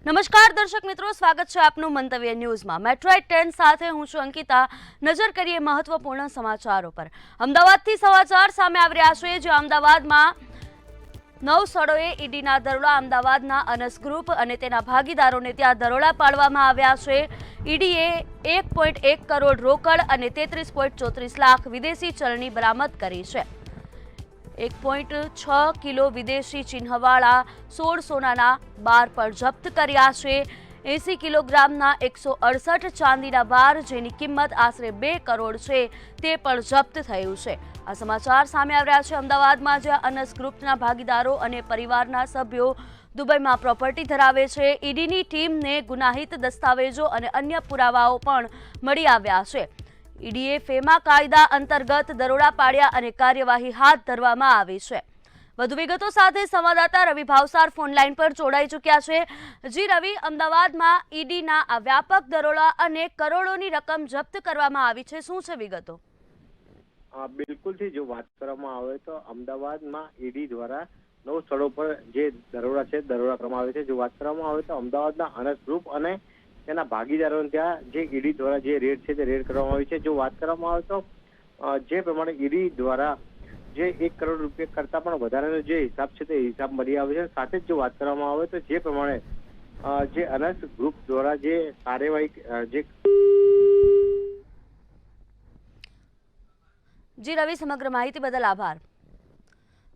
નમસ્કાર દર્શક મિત્રો, સ્વાગત છે આપનું મંતવ્ય ન્યૂઝમાં। મેટ્રોઇટ 10 સાથે હું છું અંકિતા। નજર કરીએ મહત્વપૂર્ણ સમાચારો પર। અમદાવાદથી સમાચાર સામે આવી રહ્યા છે, જે અમદાવાદમાં 9 સ્થળોએ ઈડીના દરોડા। અમદાવાદના અનસ ગ્રુપ અને તેના ભાગીદારોને ત્યાં દરોડા પાડવામાં આવ્યા છે। ઈડીએ 1.1 કરોડ રોકડ અને 33.34 લાખ વિદેશી ચલણી બરામદ કરી છે। 1.6 કિલો વિદેશી ચિહ્નવાળા 16 સોનાના બાર પર જપ્ત કર્યા છે। 80 કિલોગ્રામના 168 ચાંદીના બાર, જેની કિંમત આશરે 2 કરોડ છે, તે પણ જપ્ત થયું છે। આ સમાચાર સામે આવી રહ્યા છે અમદાવાદમાં, જ્યાં અનસ ગ્રુપના ભાગીદારો અને પરિવારના સભ્યો દુબઈમાં પ્રોપર્ટી ધરાવે છે। ઈડીની ટીમને ગુનાહિત દસ્તાવેજો અને અન્ય પુરાવાઓ પણ મળી આવ્યા છે। ઈડીએ ફેમા કાયદા અંતર્ગત દરોડા પાડ્યા અને કાર્યવાહી હાથ ધરવામાં આવી છે। વધુ વિગતો સાથે સંવાદદાતા રવિ ભાવસાર ફોનલાઈન પર જોડાઈ ચૂક્યા છે। જી રવિ, અમદાવાદમાં ઈડીના આ વ્યાપક દરોડા અને કરોડોની રકમ જપ્ત કરવામાં આવી છે, શું છે વિગતો? બિલકુલથી જો વાત કરવામાં આવે તો અમદાવાદમાં ઈડી દ્વારા 9 સ્થળો પર જે દરોડા છે, દરોડા કરવામાં આવે છે। જો વાત કરવામાં આવે તો અમદાવાદના અનસ ગ્રુપ અને તેના ભાગીદારોને ત્યાં જે ઈડી દ્વારા જે રેડ છે તે રેડ કરવામાં આવી છે। જો વાત કરવામાં આવે તો જે પ્રમાણે ઈડી દ્વારા જે 1 કરોડ રૂપિયા કરતા પણ વધારેનો જે હિસાબ છે તે હિસાબ મળી આવે છે। સાથે જ જો વાત કરવામાં આવે તો જે પ્રમાણે જે અનસ ગ્રુપ દ્વારા જે કાર્યવાહી જે જી રવિ, સમગ્ર માહિતી બદલ આભાર।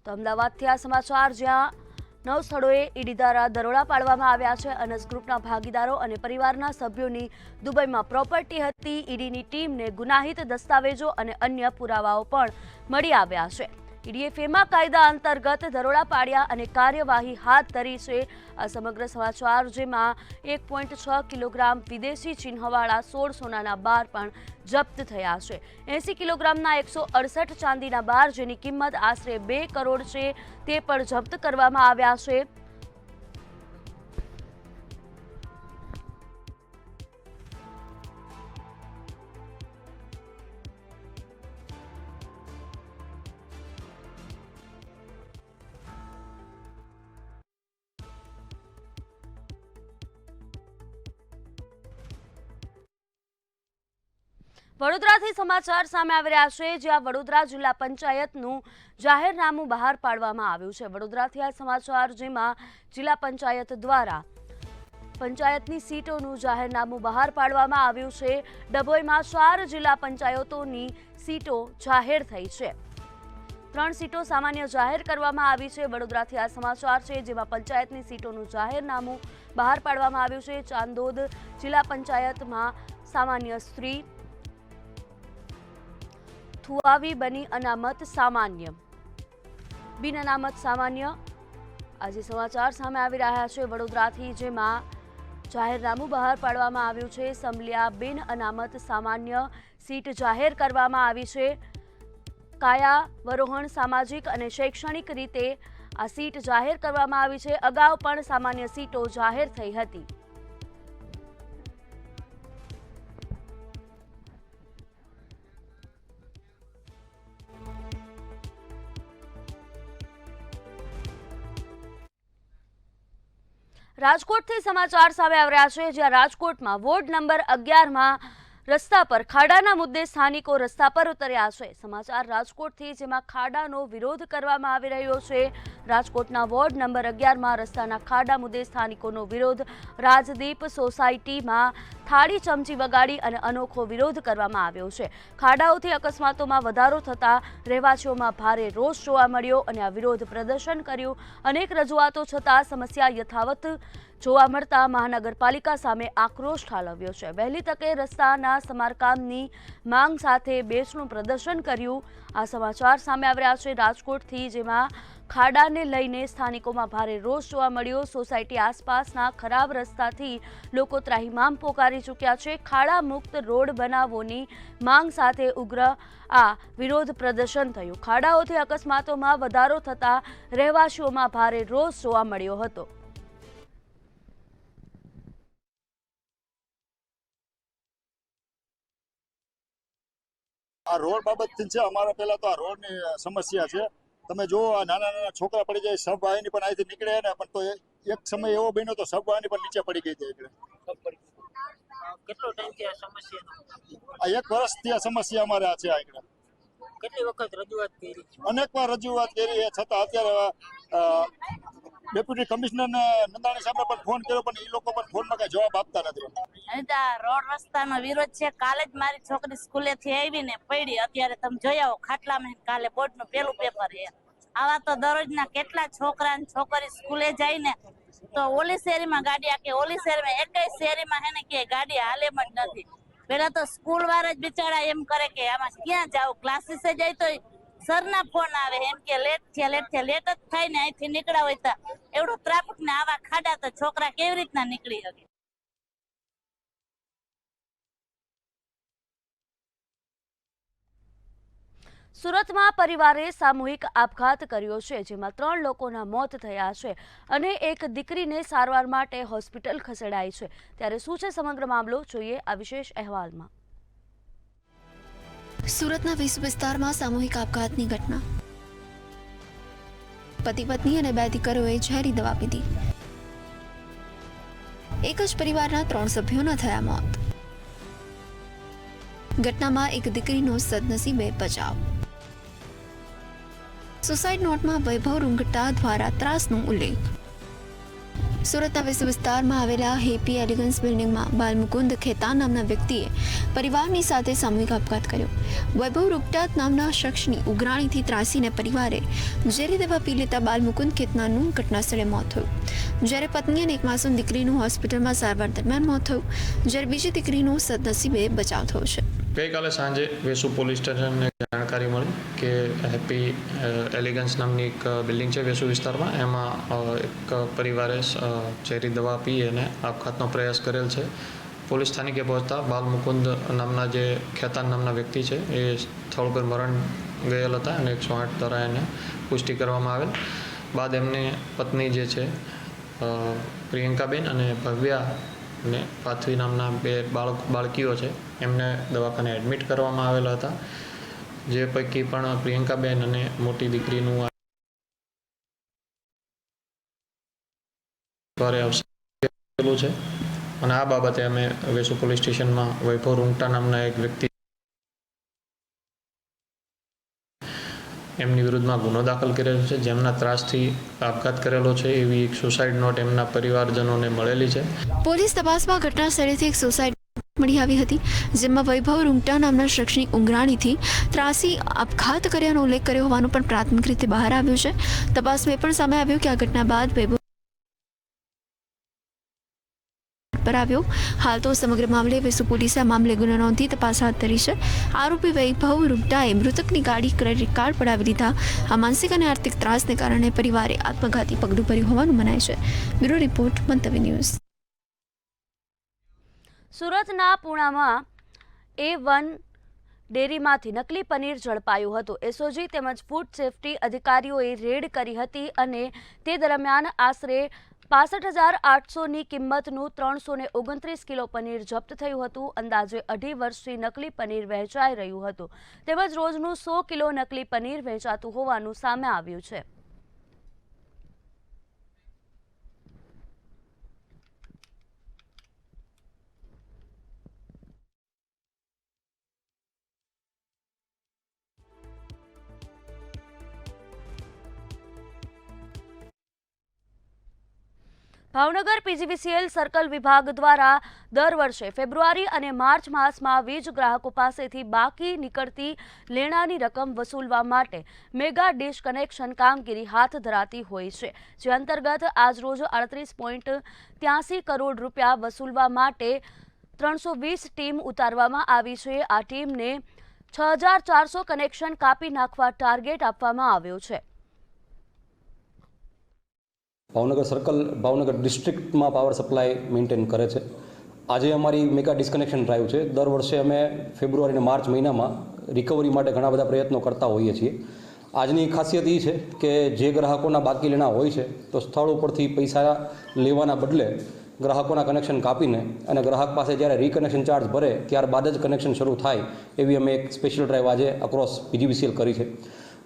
તો અમદાવાદથી આ સમાચાર, જ્યાં 9 સ્થળોએ ઈડી દ્વારા દરોડા પાડવામાં આવ્યા છે। અનસ ગ્રુપના ભાગીદારો અને પરિવારના સભ્યોની દુબઈમાં પ્રોપર્ટી હતી। ઈડીની ટીમને ગુનાહિત દસ્તાવેજો અને અન્ય પુરાવાઓ પણ મળી આવ્યા છે। ઈડીએ ફેમા કાયદા અંતર્ગત દરોડા પાડ્યા અને કાર્યવાહી હાથ ધરી છે। આ સમગ્ર સમાચાર, જેમાં 1.6 કિલોગ્રામ વિદેશી ચિહ્નવાળા 16 સોનાના બાર પણ જપ્ત થયા છે। 80 કિલોગ્રામના 168 ચાંદીના બાર, જેની કિંમત આશરે 2 કરોડ છે, તે પણ જપ્ત કરવામાં આવ્યા છે। વડોદરાથી સમાચાર સામે આવી રહ્યા છે, જ્યાં વડોદરા જિલ્લા પંચાયતનું જાહેરનામું બહાર પાડવામાં આવ્યું છે। વડોદરાથી આ સમાચાર, જેમાં જિલ્લા પંચાયત દ્વારા પંચાયતની સીટોનું જાહેરનામું બહાર પાડવામાં આવ્યું છે। ડભોઈમાં 4 જિલ્લા પંચાયતોની સીટો જાહેર થઈ છે। 3 સીટો સામાન્ય જાહેર કરવામાં આવી છે। વડોદરાથી આ સમાચાર છે, જેમાં પંચાયતની સીટોનું જાહેરનામું બહાર પાડવામાં આવ્યું છે। ચાંદોદ જિલ્લા પંચાયતમાં સામાન્ય સ્ત્રી, થુઆવી બની અનામત સામાન્ય, બિન અનામત સામાન્ય, આજે સમાચાર સામે આવી રહ્યા છે વડોદરાથી, જેમાં જાહેરનામું બહાર પાડવામાં આવ્યું છે। સમલિયા બિન અનામત સામાન્ય સીટ જાહેર કરવામાં આવી છે। કાયા વરોહણ સામાજિક અને શૈક્ષણિક રીતે આ સીટ જાહેર કરવામાં આવી છે। અગાઉ પણ સામાન્ય સીટો જાહેર થઈ હતી। રાજકોટથી સમાચાર સામે આવી રહ્યા છે, જ્યાં રાજકોટમાં વોર્ડ નંબર 11માં રસ્તા પર ખાડાના મુદ્દે સ્થાનિકો રસ્તા પર ઉતર્યા છે। સમાચાર રાજકોટથી, જેમાં ખાડાનો વિરોધ કરવામાં આવી રહ્યો છે। રાજકોટના વોર્ડ નંબર 11માં રસ્તાના ખાડા મુદ્દે સ્થાનિકોનો વિરોધ। રાજદીપ સોસાયટીમાં થાળી ચમચી વગાડી અને અનોખો વિરોધ કરવામાં આવ્યો છે। ખાડાઓથી અકસ્માતોમાં વધારો થતા રહેવાસીઓમાં ભારે રોષ જોવા મળ્યો અને આ વિરોધ પ્રદર્શન કર્યું। અનેક રજૂઆતો છતાં સમસ્યા યથાવત જોવા મળતા મહાનગરપાલિકા સામે આક્રોશ ઠાલવ્યો છે। વહેલી તકે રસ્તાના સમારકામની માંગ સાથે બેચનું પ્રદર્શન કર્યું। આ સમાચાર સામે આવી રહ્યા છે રાજકોટથી, જેમાં ખાડાને લઈને સ્થાનિકોમાં ભારે રોષ જોવા મળ્યો। સોસાયટી આસપાસના ખરાબ રસ્તાથી લોકો ત્રાહિમામ પોકારી ચૂક્યા છે। ખાડા મુક્ત રોડ બનાવવાની માંગ સાથે ઉગ્ર આ વિરોધ પ્રદર્શન થયું। ખાડાઓથી અકસ્માતોમાં વધારો થતા રહેવાસીઓમાં ભારે રોષ જોવા મળ્યો હતો। આ રોડ બાબતથી છે, અમારે પહેલા તો આ રોડની સમસ્યા છે। તમે જો આ નાના નાના છોકરા પડી જાય, સબ આવીને પણ અહીંથી નીકળે ને, પણ તો એક સમય એવો બન્યો તો સગવાની પણ નીચે પડી ગઈ હતી એટલે કેટલો ટાઈમથી આ સમસ્યા આ 1 વર્ષથી આ સમસ્યા અમારે આ છે આગળ કેટલી વખત રજૂઆત કરી? અનેક વાર રજૂઆત કરી એ છતાં અત્યારે ડેપ્યુટી કમિશનર નંદાણી સાહેબને પણ ફોન કર્યો પણ એ લોકો પણ ફોનમાં કઈ જવાબ આપતા નથી. અહીં તો આ રોડ રસ્તાનો વિરોધ છે. કાલે જ મારી છોકરી સ્કૂલેથી આવીને પડી. અત્યારે તમે જોઈ આવો ખાટલામાં કાલે બોર્ડનું પેલું પેપર છે. આવા તો દરરોજના કેટલા છોકરા અને છોકરી સ્કૂલે જાય ને તો ઓલી શેરીમાં ગાડી આકે ઓલી શેરીમાં એકેય શેરીમાં હે ને કે ગાડી હાલે જ નથી. પેલા તો સ્કૂલ વાળા જ બિચારા એમ કરે કે આમાં ક્યાં જાવ, ક્લાસીસે જાય તો સરના ફોન આવે એમ કે લેટ જ થાય ને અહીંથી નીકળ્યા હોય તો એવડો ટ્રાફિક ને આવા ખાડા તો છોકરા કેવી રીતના નીકળી શકે? સુરતમાં પરિવારે સામૂહિક આપઘાત કર્યો છે, જેમાં 3 લોકોના મોત થયા છે અને એક દીકરીને સારવાર માટે હોસ્પિટલ ખસેડાઈ છે. ત્યારે શું છે સમગ્ર મામલો, જોઈએ આ વિશેષ અહેવાલમાં. સુરતના વિશ્વ વિસ્તારમાં સામૂહિક આપઘાતની ઘટના. પતિ પત્ની અને 2 દીકરીઓએ ઝેરી દવા પીધી. એક જ પરિવારના 3 સભ્યોના થયા મોત. ઘટનામાં એક દીકરીનો સદનસીબે બચાવ. સુસાઇડ નોટમાં વૈભવ રૂંગટા દ્વારા ત્રાસનો ઉલ્લેખ. સુરતના વિશ્વ વિસ્તારમાં આવેલા હેપી એલિગન્સ બિલ્ડિંગમાં બાલમુકુંદ ખેતાન નામના વ્યક્તિએ પરિવારની સાથે સામૂહિક આપઘાત કર્યો. વૈભવ રૂંગટા નામના શખ્સની ઉઘરાણીથી ત્રાસીને પરિવારે ઝેરી દવા પી લેતા બાલમુકુંદ ખેતાનનું ઘટનાસ્થળે મોત થયું, જ્યારે પત્ની અને એક માસૂમ દીકરીનું હોસ્પિટલમાં સારવાર દરમિયાન મોત થયું, જ્યારે બીજી દીકરીનો સદનસીબે બચાવ થયો છે. ગઈકાલે સાંજે વેસુ પોલીસ સ્ટેશનને જાણકારી મળી કે હેપી એલિગન્સ નામની એક બિલ્ડિંગ છે વેસુ વિસ્તારમાં, એમાં એક પરિવારે ઝેરી દવા પી અને આપઘાતનો પ્રયાસ કરેલ છે. પોલીસ સ્થાનિકે પહોંચતા બાલમુકુંદ નામના જે ખેતાન નામના વ્યક્તિ છે એ સ્થળ પર મરણ ગયેલ હતા અને 108 દ્વારા એને પુષ્ટિ કરવામાં આવેલ. બાદ એમની પત્ની જે છે પ્રિયંકાબેન અને ભવ્યા અને પાથવી નામના 2 બાળકીઓ છે એમને દવાખાને એડમિટ કરવામાં આવેલા હતા, જે પૈકી પણ પ્રિયંકાબેન અને મોટી દીકરીનું અવસાન છે. અને આ બાબતે અમે વેસુ પોલીસ સ્ટેશનમાં વૈભવ રૂંગટા નામના એક વ્યક્તિ એમની વિરુદ્ધમાં ગુનો દાખલ કરેલો છે, જેમના ત્રાસથી આપઘાત કરેલો છે એવી એક સુસાઇડ નોટ એમના પરિવારજનોને મળેલી છે. પોલીસ તપાસમાં ઘટના સ્થળેથી એક સુસાઇડ મળી આવી હતી, જેમાં વૈભવ રૂંગટા નામના શખ્સની ઉઘરાણીથી ત્રાસી આપઘાત કર્યાનો ઉલ્લેખ કર્યો હોવાનું પણ પ્રાથમિક રીતે બહાર આવ્યું છે. તપાસમાં એ પણ સામે આવ્યું કે આ ઘટના બાદ વૈભવ આવ્યો. હાલ તો સમગ્ર મામલે વેસુ પોલીસે આ મામલે ગુનો નોંધી તપાસ હાથ ધરી છે. આરોપી વૈભવ રૂંગટાએ મૃતકની ગાડી ક્રેડિટ કાર્ડ પડાવી લીધા. આ માનસિક અને આર્થિક ત્રાસને કારણે પરિવારે આત્મઘાતી પગલું ભર્યું હોવાનું મનાય છે. બ્યુરો રિપોર્ટ, મંતવ્ય ન્યૂઝ. સુરતના પૂણામાં A1 ડેરીમાંથી નકલી પનીર ઝડપાયું હતું. એસઓજી તેમજ ફૂડ સેફ્ટી અધિકારીઓએ રેડ કરી હતી અને તે દરમિયાન આશરે 65,800ની કિંમતનું 329 કિલો પનીર જપ્ત થયું હતું. અંદાજે 2.5 વર્ષથી નકલી પનીર વહેંચાઈ રહ્યું હતું, તેમજ રોજનું 100 કિલો નકલી પનીર વહેંચાતું હોવાનું સામે આવ્યું છે. ભાવનગર પીજીવીસીએલ સર્કલ વિભાગ દ્વારા દર વર્ષે ફેબ્રુઆરી અને માર્ચ માસમાં વીજ ગ્રાહકો પાસેથી બાકી નીકળતી લેણાની રકમ વસૂલવા માટે મેગા ડિશ કનેક્શન કામગીરી હાથ ધરાતી હોય છે, જે અંતર્ગત આજરોજ 38.83 કરોડ રૂપિયા વસૂલવા માટે 320 ટીમ ઉતારવામાં આવી છે. આ ટીમને 6,400 કનેક્શન કાપી નાખવા ટાર્ગેટ આપવામાં આવ્યો છે. ભાવનગર સર્કલ ભાવનગર ડિસ્ટ્રિક્ટમાં પાવર સપ્લાય મેન્ટેન કરે છે. આજે અમારી મેગા ડિસ્કનેક્શન ડ્રાઈવ છે. દર વર્ષે અમે ફેબ્રુઆરી અને માર્ચ મહિનામાં રિકવરી માટે ઘણા બધા પ્રયત્નો કરતા હોઈએ છીએ. આજની ખાસિયત એ છે કે જે ગ્રાહકોના બાકી લેણા હોય છે તો સ્થળ ઉપરથી પૈસા લેવાના બદલે ગ્રાહકોના કનેક્શન કાપીને અને ગ્રાહક પાસે જ્યારે રીકનેક્શન ચાર્જ ભરે ત્યારબાદ જ કનેક્શન શરૂ થાય એવી અમે એક સ્પેશિયલ ડ્રાઈવ આજે અક્રોસ પીજીવીસીએલ કરી છે.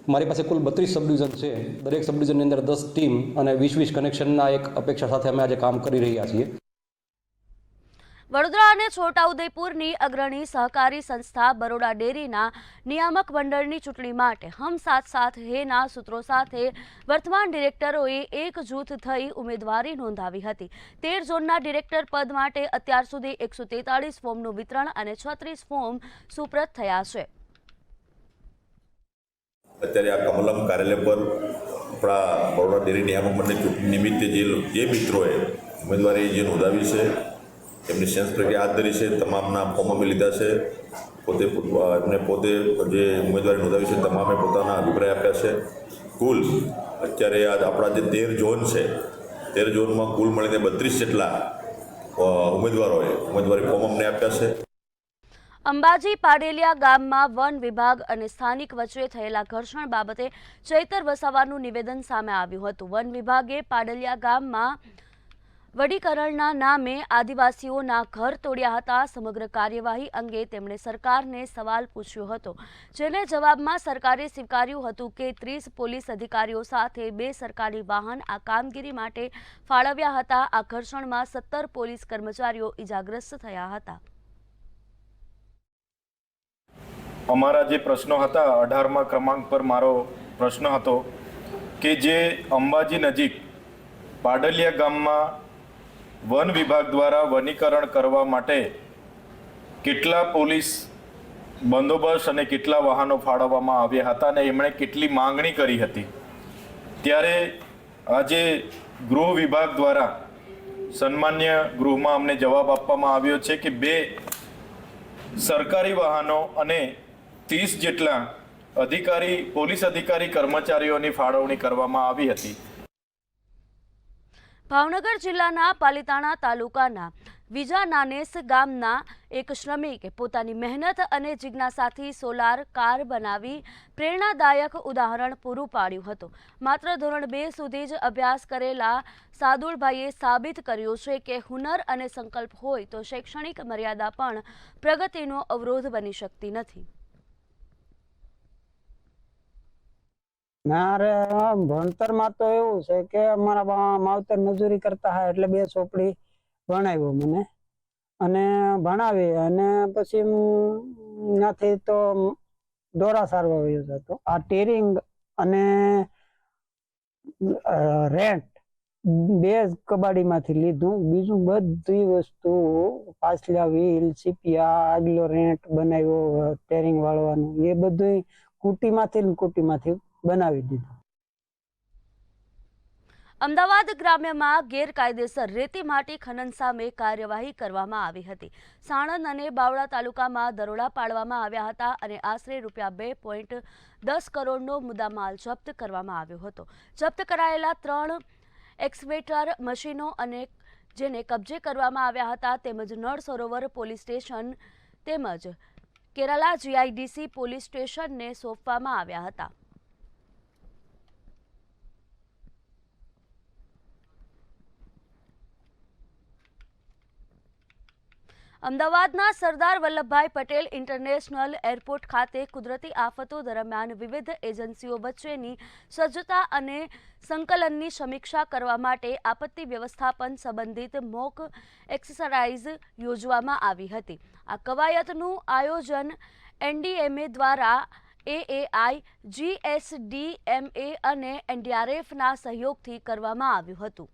મારી પાસે કુલ 32 સબ ડિવિઝન છે. દરેક સબ ડિવિઝનની અંદર 10 ટીમ અને 20 કનેક્શનના એક અપેક્ષા સાથે અમે આજે કામ કરી રહ્યા છીએ. વડોદરા અને છોટાઉદેપુરની અગ્રણી સહકારી સંસ્થા બરોડા ડેરીના નિયામક મંડળની ચૂંટણી માટે હમ સાથ સાથ હેના સૂત્રો સાથે વર્તમાન ડિરેક્ટરોએ એક જૂથ થઈ ઉમેદવારી નોંધાવી હતી. 13 ઝોનના ડિરેક્ટર પદ માટે અત્યાર સુધી 143 ફોર્મનું વિતરણ અને 36 ફોર્મ સુપ્રત થયા છે. અત્યારે આ કમલમ કાર્યાલય પર આપણા બરોડા ડેરી નિયામક મંડળ ચૂંટણી નિમિત્તે જે મિત્રોએ ઉમેદવારી જે નોંધાવી છે એમની સેન્સ પ્રક્રિયા હાથ ધરી છે. તમામના ફોર્મ અમે લીધા છે. પોતે જે ઉમેદવારી નોંધાવી છે તમામે પોતાના અભિપ્રાય આપ્યા છે. કુલ અત્યારે આપણા જે 13 ઝોન છે 13 ઝોનમાં કુલ મળીને 32 જેટલા ઉમેદવારોએ ઉમેદવારી ફોર્મ અમને આપ્યા છે. અંબાજી પાડેલિયા ગામમાં વન વિભાગ અને સ્થાનિક વચ્ચે થયેલા ઘર્ષણ બાબતે ચૈતર વસાવાનું નિવેદન સામે આવ્યું હતું. વન વિભાગે પાડેલિયા ગામમાં વડીકરણના નામે આદિવાસીઓના ઘર તોડ્યા હતા. સમગ્ર કાર્યવાહી અંગે તેમણે સરકારને સવાલ પૂછ્યો હતો, જેને જવાબમાં સરકારે સ્વીકાર્યું હતું કે 30 પોલીસ અધિકારીઓ સાથે 2 સરકારી વાહન આ કામગીરી માટે ફાળવ્યા હતા. આ ઘર્ષણમાં 17 પોલીસ કર્મચારીઓ ઇજાગ્રસ્ત થયા હતા. અમારા જે પ્રશ્નો હતા 18મા ક્રમાંક પર મારો પ્રશ્ન હતો કે જે અંબાજી નજીક પાડલિયા ગામમાં વન વિભાગ દ્વારા વનીકરણ કરવા માટે કેટલા પોલીસ બંદોબસ્ત અને કેટલા વાહનો ફાળવવામાં આવ્યા હતા અને એમણે કેટલી માંગણી કરી હતી. ત્યારે આજે ગૃહ વિભાગ દ્વારા સન્માન્ય ગૃહમાં અમને જવાબ આપવામાં આવ્યો છે કે 2 સરકારી વાહનો અને 30 જેટલા પોલીસ અધિકારી કર્મચારીઓની ફાળવણી કરવામાં આવી હતી. ભાવનગર જિલ્લાના પાલિતાણા તાલુકાના વિજાનાનેસ ગામના એક શ્રમિકે પોતાની મહેનત અને જિજ્ઞાસાથી સોલાર કાર બનાવી પ્રેરણાદાયક ઉદાહરણ પૂરું પાડ્યું હતું. માત્ર ધોરણ 2 સુધી જ અભ્યાસ કરેલા સાદુલભાઈએ સાબિત કર્યું છે કે હુનર અને સંકલ્પ હોય તો શૈક્ષણિક મર્યાદા પણ પ્રગતિનો અવરોધ બની શકતી નથી. મારે ભણતરમાં તો એવું છે કે અમારા માવતર મજૂરી કરતા હોય એટલે 2 ચોપડી ભણાવ્યો મને અને ભણાવી અને પછી ત્યાંથી તો દોરા સારવા વયો જતો. આ ટેરિંગ અને રેન્ટ 2 કબાડીમાંથી લીધું. બીજું બધી વસ્તુ પાછલા વ્હીલ સીપિયા આગલો રેન્ટ બનાવ્યો ટેરિંગ વાળવાનું એ બધું કુટીમાંથી બનાવી દીધું. અમદાવાદ ગ્રામ્યમાં ગેરકાયદેસર રેતી માટી ખનન સામે કાર્યવાહી કરવામાં આવી હતી. સાણંદ અને બાવળા તાલુકામાં દરોડા પાડવામાં આવ્યા હતા અને આશરે ₹2.10 કરોડનો મુદ્દામાલ જપ્ત કરવામાં આવ્યો હતો. જપ્ત કરાયેલા 3 એક્સવેટર મશીનો અને જેને કબજે કરવામાં આવ્યા હતા તેમજ નળ સરોવર પોલીસ સ્ટેશન તેમજ કેરાલા GIDC પોલીસ સ્ટેશનને સોંપવામાં આવ્યા હતા. અમદાવાદના સરદાર વલ્લભભાઈ પટેલ ઇન્ટરનેશનલ એરપોર્ટ ખાતે કુદરતી આફતો દરમિયાન વિવિધ એજન્સીઓ વચ્ચેની સજ્જતા અને સંકલનની સમીક્ષા કરવા માટે આપત્તિ વ્યવસ્થાપન સંબંધિત મોક એક્સરસાઇઝ યોજવામાં આવી હતી. આ કવાયતનું આયોજન NDMA દ્વારા AAI, GSDMA અને NDRFના સહયોગથી કરવામાં આવ્યું હતું.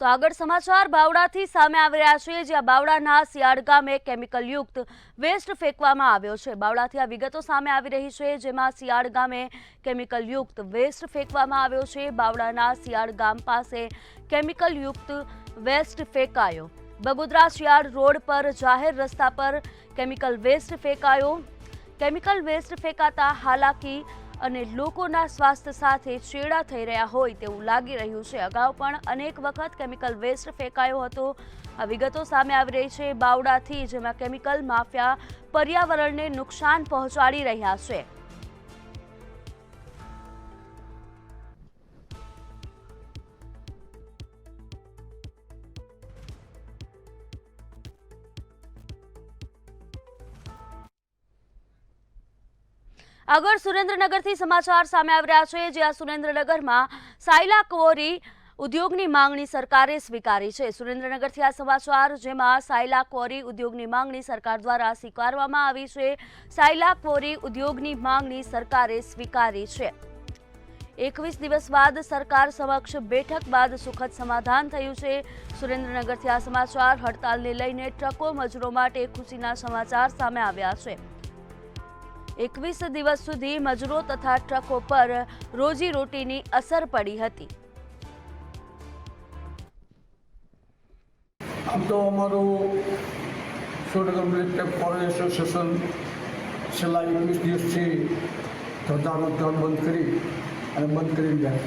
તો આગળ સમાચાર બાવળાથી સામે આવી રહ્યા છે, જ્યાં બાવળાના સિયાડ ગામે કેમિકલયુક્ત વેસ્ટ ફેંકવામાં આવ્યો છે. બાવળાથી આ વિગતો સામે આવી રહી છે, જેમાં સિયાડ ગામે કેમિકલયુક્ત વેસ્ટ ફેંકવામાં આવ્યો છે. બાવળાના સિયાડ ગામ પાસે કેમિકલયુક્ત વેસ્ટ ફેંકાયો. બગોદરા સિયાડ રોડ પર જાહેર રસ્તા પર કેમિકલ વેસ્ટ ફેંકાયો. કેમિકલ વેસ્ટ ફેંકાતા હાલાકી અને લોકોના સ્વાસ્થ્ય સાથે ચેડા થઈ રહ્યા હોય તેવું લાગી રહ્યું છે. અગાઉ પણ અનેક વખત કેમિકલ વેસ્ટ ફેંકાયો હતો. આ વિગતો સામે આવી રહી છે બાવડાથી, જેમાં કેમિકલ માફિયા પર્યાવરણને નુકસાન પહોંચાડી રહ્યા છે. આગળ સુરેન્દ્રનગરથી સમાચાર સામે આવી રહ્યા છે, જ્યાં સુરેન્દ્રનગરમાં સાયલા ક્વોરી ઉદ્યોગની માંગણી સરકારે સ્વીકારી છે. સુરેન્દ્રનગરથી આ સમાચાર, જેમાં સાયલા ક્વોરી ઉદ્યોગની માંગણી સરકાર દ્વારા સ્વીકારવામાં આવી છે. સાયલા ક્વોરી ઉદ્યોગની માંગણી સરકારે સ્વીકારી છે. 21 દિવસ બાદ સરકાર સમક્ષ બેઠક બાદ સુખદ સમાધાન થયું છે. સુરેન્દ્રનગરથી આ સમાચાર, હડતાલને લઈને ટ્રકો મજૂરો માટે ખુશીના સમાચાર સામે આવ્યા છે. 21 દિવસ સુધી મજૂરો તથા ટ્રકો પર રોજીરોટીની અસર પડી હતી. આમ તો અમારું સુરેન્દ્રનગર મિલિટરી ફોરેસ્ટ એસોસિએશન છેલ્લા 21 દિવસથી ધંધાનો ધન બંધ કરી જાય,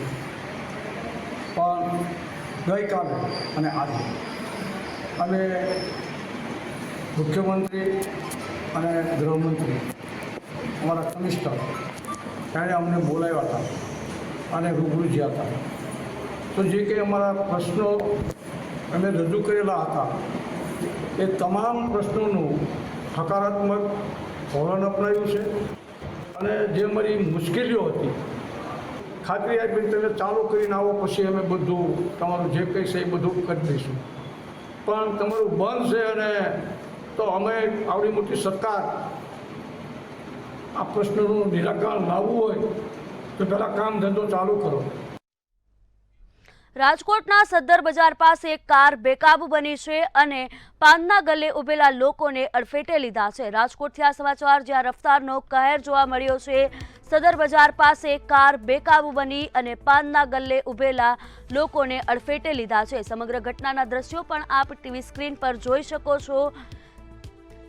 પણ ગઈકાલે અને આજે અને મુખ્યમંત્રી અને ગૃહમંત્રી, અમારા કમિશનર, એણે અમને બોલાવ્યા હતા અને રૂબરૂ જ્યાં હતા. તો જે કંઈ અમારા પ્રશ્નો અમે રજૂ કરેલા હતા એ તમામ પ્રશ્નોનું હકારાત્મક ધોરણ અપનાવ્યું છે અને જે અમારી મુશ્કેલીઓ હતી ખાતરી આપી તમે ચાલુ કરીને આવો, પછી અમે બધું તમારું જે કંઈ છે એ બધું કરી દઈશું. પણ તમારું બંધ છે અને તો અમે આવડી મોટી સરકાર આ પ્રશ્નનું નિરાકરણ લાવવું હોય તો પહેલાં કામ ધંધો ચાલુ કરો. રાજકોટના સદ્દર બજાર પાસે એક કાર બેકાબુ બની છે અને પાનના ગલ્લે ઉભેલા લોકોને અડફેટે લીધા છે. રાજકોટથી આ સમાચાર, જ્યાં રફતારનો કહેર જોવા મળ્યો છે. સદર બજાર પાસે એક કાર બેકાબુ બની અને પાનના ગલ્લે ઉભેલા લોકોને અડફેટે લીધા છે. સમગ્ર ઘટનાના દ્રશ્યો પણ આપ ટીવી સ્ક્રીન પર જોઈ શકો છો.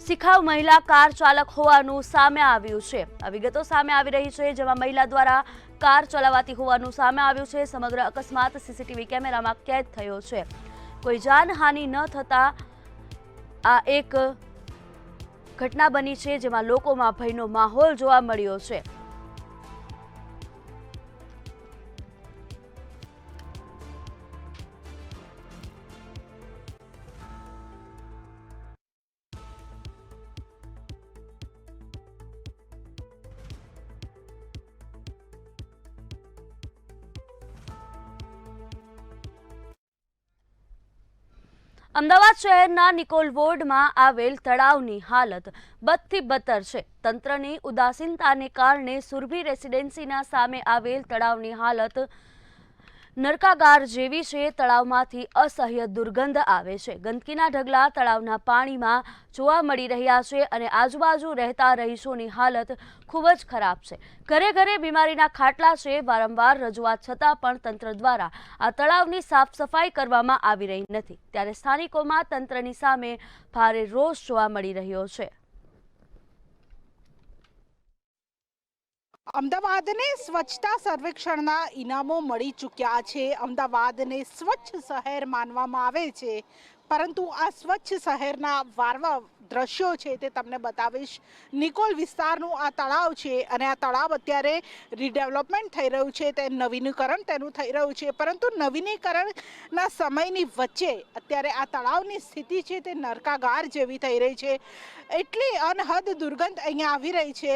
શિખાઉ મહિલા કાર ચાલક હોવાનું સામે આવ્યું છે. આ વિગતો સામે આવી રહી છે, જેમાં મહિલા દ્વારા કાર ચલાવાતી હોવાનું સામે આવ્યું છે. સમગ્ર અકસ્માત સીસીટીવી કેમેરામાં કેદ થયો છે. કોઈ જાનહાનિ ન થતા આ એક ઘટના બની છે, જેમાં લોકોમાં ભયનો માહોલ જોવા મળ્યો છે. અમદાવાદ શહેરના નિકોલ વોર્ડમાં આવેલ તળાવની હાલત બદથી બદતર છે. તંત્રની ઉદાસીનતાને કારણે સુરભી રેસિડેન્સીના સામે આવેલ તળાવની હાલત નરકાગાર જેવી છે. તળાવમાંથી અસહ્ય દુર્ગંધ આવે છે. ગંદકીના ઢગલા તળાવના પાણીમાં જોવા મળી રહ્યા છે અને આજુબાજુ રહેતા રહીશોની હાલત ખૂબ જ ખરાબ છે. ઘરે ઘરે બીમારીના ખાટલા છે. વારંવાર રજૂઆત છતાં પણ તંત્ર દ્વારા આ તળાવની સાફ સફાઈ કરવામાં આવી રહી નથી. ત્યારે સ્થાનિકોમાં તંત્રની સામે ભારે રોષ જોવા મળી રહ્યો છે. અમદાવાદને સ્વચ્છતા સર્વેક્ષણના ઇનામો મળી ચૂક્યા છે. અમદાવાદને સ્વચ્છ શહેર માનવામાં આવે છે, પરંતુ આ સ્વચ્છ શહેરના વારવા દ્રશ્યો છે તે તમને બતાવીશ. નિકોલ વિસ્તારનું આ તળાવ છે અને આ તળાવ અત્યારે રીડેવલપમેન્ટ થઈ રહ્યું છે, તે નવીનીકરણ તેનું થઈ રહ્યું છે, પરંતુ નવીનીકરણના સમયની વચ્ચે અત્યારે આ તળાવની સ્થિતિ છે તે નરકાગાર જેવી થઈ રહી છે. એટલી અનહદ દુર્ગંધ અહીંયા આવી રહી છે.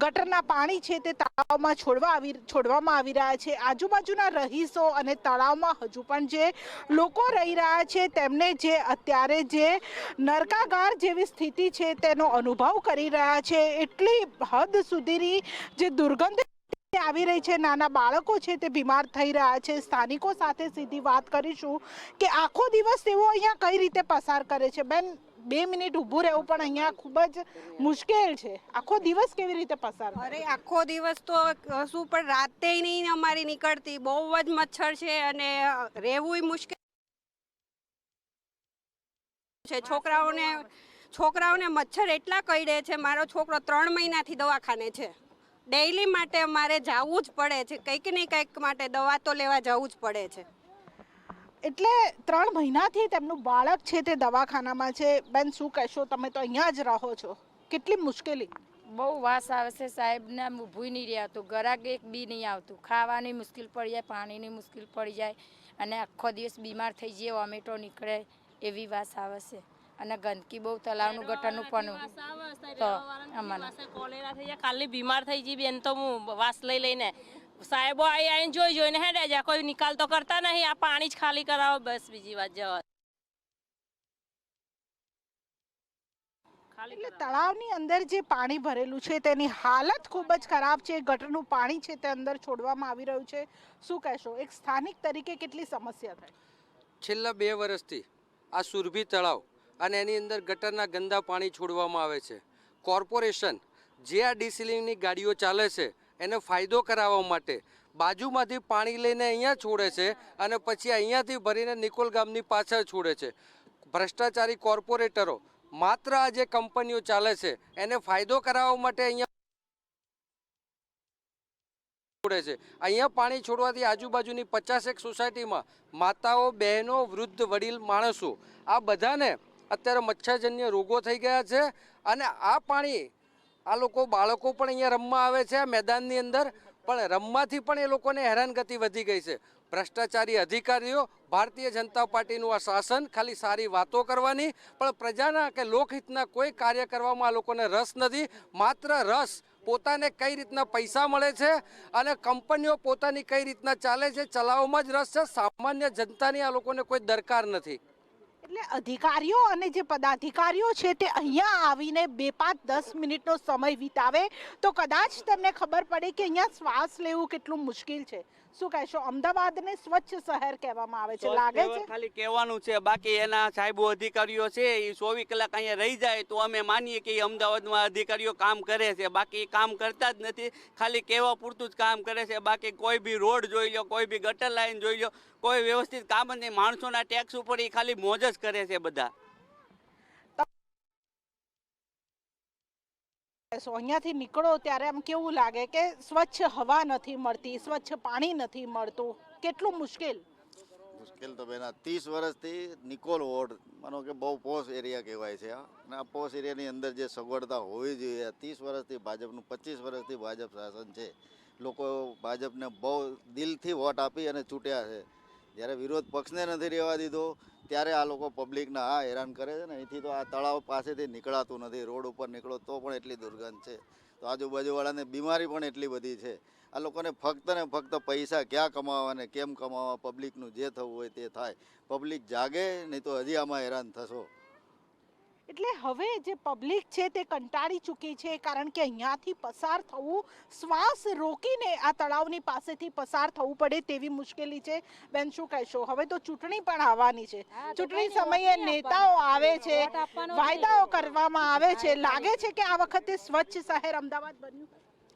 ગટરના પાણી છે તે તળાવમાં છોડવામાં આવી રહ્યા છે. આજુબાજુના રહીશો અને તળાવમાં હજુ પણ જે લોકો રહી રહ્યા છે તેમને જે અત્યારે જે નરકાગાર જેવી સ્થિતિ છે તેનો અનુભવ કરી રહ્યા છે. એટલી હદ સુધીની જે દુર્ગંધ આવી રહી છે, નાના બાળકો છે તે બીમાર થઈ રહ્યા છે. સ્થાનિકો સાથે સીધી વાત કરીશું કે આખો દિવસ તેઓ અહીંયા કઈ રીતે પસાર કરે છે. બેન, 2 મિનિટ ઊભું રહેવું પણ અહીંયા ખૂબ જ મુશ્કેલ છે. આખો દિવસ કેવી રીતે પસાર? અરે આખો દિવસ તો શું, પણ રાતે નહીં અમારી નીકળતી. બહુ જ મચ્છર છે અને રહેવું મુશ્કેલ છે. છોકરાઓને મચ્છર એટલા કરડે છે. મારો છોકરો 3 મહિનાથી દવાખાને છે ડેઈલી માટે અમારે જવું જ પડે છે, કંઈક ને કંઈક માટે દવા તો લેવા જવું જ પડે છે. એટલે 3 મહિનાથી તેમનું બાળક છે તે દવાખાનામાં છે. બેન શું કહેશો, તમે તો અહીંયા જ રહો છો, કેટલી મુશ્કેલી? બહુ વાસ આવે છે સાહેબ ને, ઊભું નહીં રહેતું, ગરાક એક બી નહીં આવતું, ખાવાની મુશ્કેલ પડી જાય, પાણીની મુશ્કેલ પડી જાય અને આખો દિવસ બીમાર થઈ જઈએ, વોમિટો નીકળે એવી વાસ આવે છે અને ગંદકી બહુ, તલાવનું ગટરનું પણ તો અમારા કોલેરા થઈ જાય, ખાલી બીમાર થઈ જઈ બેન તો હું વાસ લઈને સાહેબો આવીને જોઈને હેડે જાય, કોઈ નિકાલ તો કરતા નહીં, આ પાણી જ ખાલી કરાવો બસ, બીજી વાત જવા. એટલે તળાવની અંદર જે પાણી ભરેલું છે તેની હાલત ખૂબ જ ખરાબ છે. ગટરનું પાણી છે તે અંદર છોડવામાં આવી રહ્યું છે. શું કહેશો, એક સ્થાનિક તરીકે કેટલી સમસ્યા થાય? છેલ્લા 2 વર્ષથી આ સુરભી તળાવ અને એની અંદર ગટરના ગંદા પાણી છોડવામાં આવે છે. કોર્પોરેશન જે આ ડિસિલિંગની ગાડીઓ ચાલે છે એને ફાયદો કરાવવા માટે બાજુમાંથી પાણી લઈને અહીંયા છોડે છે અને પછી અહીંયાથી ભરીને નિકોલ ગામની પાછળ છોડે છે. ભ્રષ્ટાચારી કોર્પોરેટરો માત્ર આ જે કંપનીઓ ચાલે છે એને ફાયદો કરાવવા માટે અહીંયા છોડે છે. અહીંયા પાણી છોડવાથી આજુબાજુની 50 સોસાયટીમાં માતાઓ, બહેનો, વૃદ્ધ, વડીલ માણસો આ બધાને અત્યારે મચ્છરજન્ય રોગો થઈ ગયા છે અને આ પાણી આ લોકો, બાળકો પણ અહીંયા રમવા આવે છે આ મેદાનની અંદર, પણ રમવાથી પણ એ લોકોને હેરાનગતિ વધી ગઈ છે. ભ્રષ્ટાચારી અધિકારીઓ, ભારતીય જનતા પાર્ટીનું આ શાસન ખાલી સારી વાતો કરવાની પણ પ્રજાના કે લોકહિતના કોઈ કાર્ય કરવામાં આ લોકોને રસ નથી. માત્ર રસ પોતાને કઈ રીતના પૈસા મળે છે અને કંપનીઓ પોતાની કઈ રીતના ચાલે છે ચલાવવામાં જ રસ છે. સામાન્ય જનતાની આ લોકોને કોઈ દરકાર નથી. એટલે અધિકારીઓ અને જે પદાધિકારીઓ છે તે અહીંયા આવીને 2-5-10 મિનિટનો સમય વિતાવે તો કદાચ તેમને ખબર પડે કે અહીંયા શ્વાસ લેવું કેટલું મુશ્કેલ છે. શું કહેશો, અમદાવાદને સ્વચ્છ શહેર કહેવામાં આવે છે, લાગે છે? ખાલી કહેવાનું છે, બાકી એના સાહેબો અધિકારીઓ છે એ 24 કલાક અહીંયા રહી જાય તો અમે માનીએ કે અમદાવાદમાં અધિકારીઓ કામ કરે છે, બાકી કામ કરતા જ નથી, ખાલી કહેવા પૂરતું જ કામ કરે છે. બાકી કોઈ બી રોડ જોઈ લો, કોઈ બી ગટર લાઈન જોઈ લો, કોઈ વ્યવસ્થિત કામ જ નહીં. માણસોના ટેક્સ ઉપર એ ખાલી મોજ જ કરે છે બધા. અહીંયાથી નીકળો ત્યારે આમ કેવું લાગે કે સ્વચ્છ હવા નથી મળતી, સ્વચ્છ પાણી નથી મળતું, કેટલું મુશ્કેલ? મુશ્કેલ તો બેન 30 વર્ષથી નિકોલ વોર્ડ માનો કે બહુ પોશ એરિયા કહેવાય છે અને આ પોશ એરિયાની અંદર જે સગવડતા હોવી જોઈએ, 30 વર્ષથી ભાજપનું, 25 વર્ષથી ભાજપ શાસન છે. લોકો ભાજપને બહુ દિલથી વોટ આપી અને ચૂંટ્યા છે. જ્યારે વિરોધ પક્ષને નથી રહેવા દીધો ત્યારે આ લોકો પબ્લિકને આ હેરાન કરે છે ને. અહીંથી તો આ તળાવ પાસેથી નીકળાતું નથી, રોડ ઉપર નીકળો તો પણ એટલી દુર્ગંધ છે, તો આજુબાજુવાળાને બીમારી પણ એટલી બધી છે. આ લોકોને ફક્ત ને ફક્ત પૈસા ક્યાં કમાવા ને કેમ કમાવા, પબ્લિકનું જે થવું હોય તે થાય. પબ્લિક જાગે નહીં તો હજી આમાં હેરાન થશો. એટલે હવે જે પબ્લિક છે તે કંટાળી ચૂકી છે, કારણ કે અહીંયાથી પસાર થવું, શ્વાસ રોકીને આ તળાવની પાસેથી પસાર થવું પડે તેવી મુશ્કેલી છે. બેન શું કહેશો, હવે તો ચૂંટણી પણ આવવાની છે, ચૂંટણી સમયે નેતાઓ આવે છે, વાયદાઓ કરવામાં આવે છે, લાગે છે કે આ વખતે સ્વચ્છ શહેર અમદાવાદ બન્યું?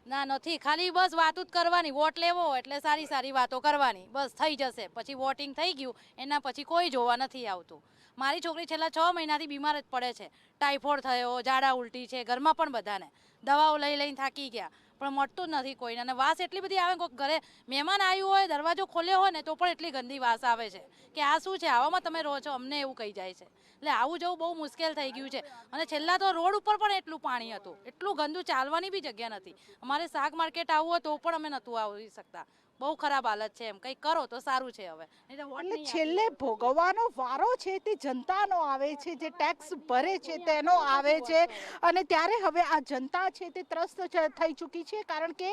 ના, નથી, ખાલી બસ વાતો જ કરવાની, વોટ લેવો એટલે સારી સારી વાતો કરવાની, બસ થઈ જશે. પછી વોટિંગ થઈ ગયું એના પછી કોઈ જોવા નથી આવતું. મારી છોકરી છેલ્લા 6 મહિનાથી બીમાર જ પડે છે, ટાઇફોઇડ થયો, ઝાડા ઉલટી છે, ઘરમાં પણ બધાને દવાઓ લઈને થાકી ગયા પણ મળતું જ નથી કોઈને. અને વાસ એટલી બધી આવે, કોઈ ઘરે મહેમાન આવ્યું હોય, દરવાજો ખોલ્યો હોય ને તો પણ એટલી ગંદી વાસ આવે છે કે આ શું છે, આવામાં તમે રહો છો, અમને એવું કહી જાય છે. એટલે આવું જવું બહુ મુશ્કેલ થઈ ગયું છે. અને છેલ્લા તો રોડ ઉપર પણ એટલું પાણી હતું, એટલું ગંદુ, ચાલવાની બી જગ્યા નથી. અમારે શાક માર્કેટ આવવું હોય તો પણ અમે નહોતું આવી શકતા. બહુ ખરાબ હાલત છે. એમ કંઈક કરો તો સારું છે. હવે એટલે છેલ્લે ભોગવવાનો વારો છે તે જનતાનો આવે છે, જે ટેક્સ ભરે છે તેનો આવે છે. અને ત્યારે હવે આ જનતા છે તે ત્રસ્ત થઈ ચૂકી છે, કારણ કે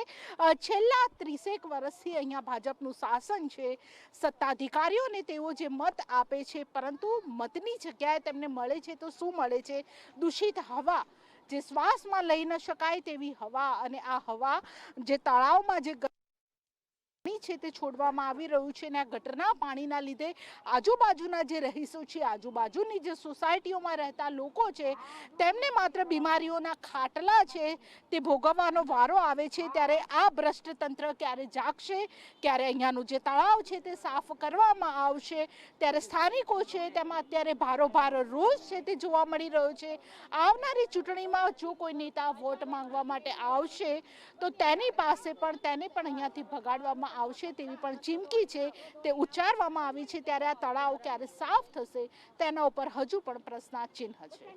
છેલ્લા 30 વર્ષથી અહીંયા ભાજપનું શાસન છે. સત્તાધિકારીઓને તેઓ જે મત આપે છે, પરંતુ મતની જગ્યાએ તેમને મળે છે તો શું મળે છે? દૂષિત હવા, જે શ્વાસમાં લઈ ન શકાય તેવી હવા. અને આ હવા જે તળાવમાં જે પાણી છે તે છોડવામાં આવી રહ્યું છે અને આ ગટરના પાણીના લીધે આજુબાજુના જે રહીશો છે, આજુબાજુની જે સોસાયટીઓમાં રહેતા લોકો છે, તેમને માત્ર બીમારીઓના ખાટલા છે તે ભોગવવાનો વારો આવે છે. ત્યારે આ ભ્રષ્ટ તંત્ર ક્યારે જાગશે, ક્યારે અહીંયાનું જે તળાવ છે તે સાફ કરવામાં આવશે, ત્યારે સ્થાનિકો છે તેમાં અત્યારે ભારોભાર રોષ છે તે જોવા મળી રહ્યો છે. આવનારી ચૂંટણીમાં જો કોઈ નેતા વોટ માંગવા માટે આવશે તો તેને પણ અહીંયાથી ભગાડવામાં આવશે તેવી પણ ચીમકી છે તે ઉચ્ચારવામાં આવી છે. ત્યારે આ તળાવ ક્યારે સાફ થશે તેના ઉપર હજુ પણ પ્રશ્નાર્થ ચિહ્ન છે.